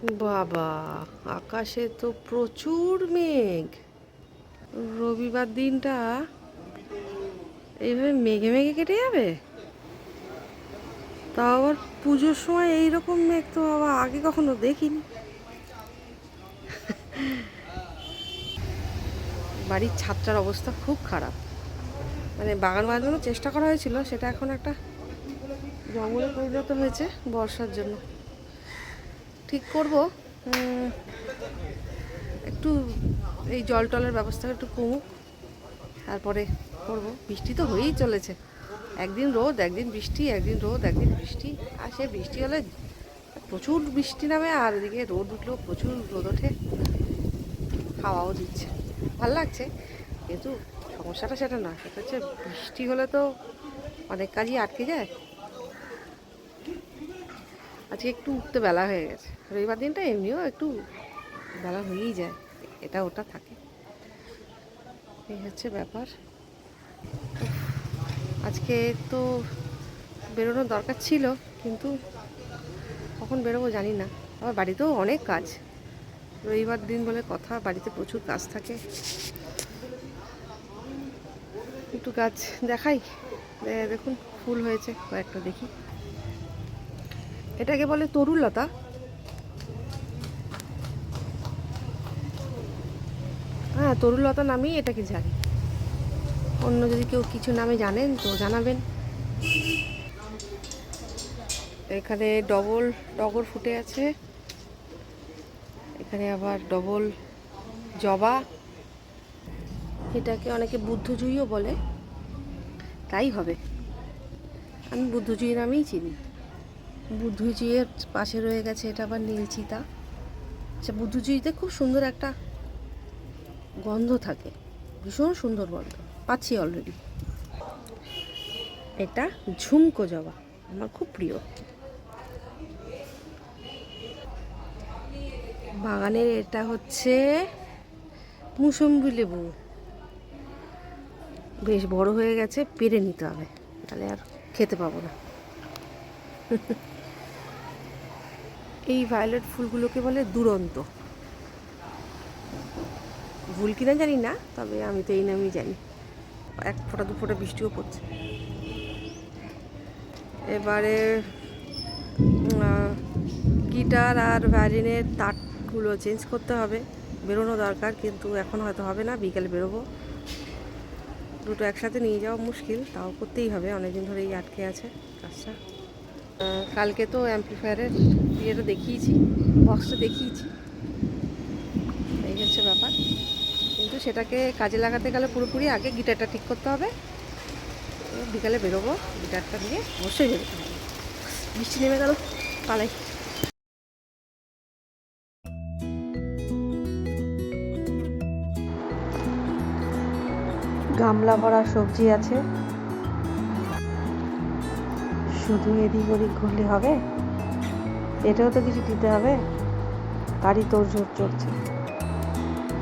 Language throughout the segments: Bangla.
বাবা, আকাশে তো প্রচুর মেঘ। রবিবার দিনটা এইভাবে মেঘে মেঘে কেটে যাবে? তাও আবার পুজোর সময় এইরকম মেঘ তো আবার আগে কখনো দেখিনি। বাড়ির ছাদটার অবস্থা খুব খারাপ। মানে বাগান বাঁধানোর চেষ্টা করা হয়েছিল, সেটা এখন একটা জঙ্গলে পরিণত হয়েছে বর্ষার জন্য। ঠিক করব, একটু এই জল টলের ব্যবস্থা একটু কমুক, তারপরে করব। বৃষ্টি তো হয়েই চলেছে, একদিন রোদ একদিন বৃষ্টি, একদিন রোদ একদিন বৃষ্টি। আর সে বৃষ্টি হলে প্রচুর বৃষ্টি নামে, আর এদিকে রোদ উঠলেও প্রচুর রোদ ওঠে, হাওয়াও দিচ্ছে, ভাল লাগছে। কিন্তু সমস্যাটা সেটা না, সেটা হচ্ছে বৃষ্টি হলে তো অনেক কাজই আটকে যায়। আজকে একটু উঠতে বেলা হয়ে গেছে। রবিবার দিনটা এমনিও একটু বেলা হয়েই যায়, এটা ওটা থাকে, এই হচ্ছে ব্যাপার। আজকে তো বেরোনোর দরকার ছিল, কিন্তু কখন বেরোবো জানি না। আবার বাড়িতেও অনেক কাজ, রবিবার দিন বলে কথা, বাড়িতে প্রচুর কাজ থাকে। একটু গাছ দেখাই, দেখুন ফুল হয়েছে কয়েকটা, দেখি। এটাকে বলে তরুলতা। হ্যাঁ, তরুলতা নামেই এটাকে জানি। অন্য যদি কেউ কিছু নামে জানেন তো জানাবেন। এখানে ডবল টগর ফুটে আছে, এখানে আবার ডবল জবা। এটাকে অনেকে বুদ্ধজুইও বলে, তাই হবে। আমি বুদ্ধজুই নামেই চিনি। বুদ্ধজুইয়ের পাশে রয়ে গেছে এটা আবার নীলচিতা। আচ্ছা, বুদ্ধজুইতে খুব সুন্দর একটা গন্ধ থাকে, ভীষণ সুন্দর গন্ধ পাচ্ছি অলরেডি। এটা ঝুমকো জবা, আমার খুব প্রিয়। বাগানের এটা হচ্ছে মুসম্বি লেবু, বেশ বড় হয়ে গেছে, পেরে নিতে হবে, তাহলে আর খেতে পাবো না। এই ভায়োলেট ফুলগুলোকে বলে দুরন্ত, ভুল কিনা জানি না, তবে আমি তো এই নামই জানি। এক ফোঁটা দু ফোঁটা বৃষ্টিও পড়ছে। এবারে গিটার আর ভায়োলিনের তারগুলো চেঞ্জ করতে হবে, বেরোনো দরকার, কিন্তু এখন হয়তো হবে না, বিকেলে বেরোবো। দুটো একসাথে নিয়ে যাওয়া মুশকিল, তাও করতেই হবে, অনেকদিন ধরেই আটকে আছে কাজটা। কালকে তো অ্যাম্পলিফায়ারের ইয়েটা দেখিয়েছি, বক্সটা দেখিয়েছি, এই হচ্ছে ব্যাপার। কিন্তু সেটাকে কাজে লাগাতে গেলে পুরোপুরি আগে গিটারটা ঠিক করতে হবে। বিকালে বেরোবো, গিটারটা নিয়ে অবশ্যই বেরোতে হবে। বৃষ্টি নেমে গেল, পালাই। গামলা ভরা সবজি আছে, শুধু এদিক ওদিক ঘুরলে হবে, এটাও তো কিছু দিতে হবে, তারই তোড়জোড় চড়ছে।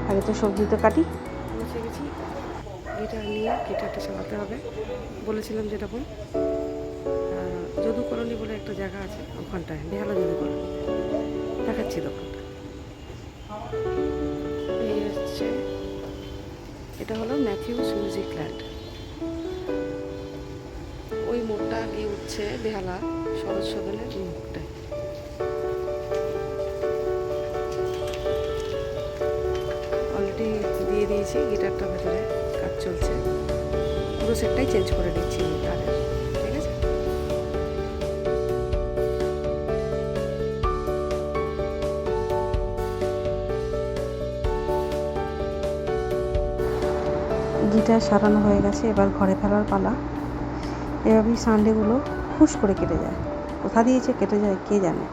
আগে তো সবজি তো কাটি। বসে গেছি গিটার নিয়ে, গিটারটা চালাতে হবে। বলেছিলাম যেরকম যদু কলোনি বলে একটা জায়গা আছে, ওখানটায় বেহালা যদু কলোনি দেখাচ্ছি দোকানটা। এই হচ্ছে, এটা হলো ম্যাথিউস মিউজিক ল্যান্ড। ওই মোড়টা গিয়ে উঠছে বেহালা শরৎ সদনের মুখটায়। অলরেডি দিয়ে দিয়েছি গিটারটা, ভেতরে কাজ চলছে, পুরো সেটটাই চেঞ্জ করে দিচ্ছি গিটারের, ঠিক আছে। গিটার সারানো হয়ে গেছে, এবার ঘরে ফেলার পালা। এভাবেই সানডেগুলো হুশ করে কেটে যায়, কোথা দিয়েছে কেটে যায় কে জানে।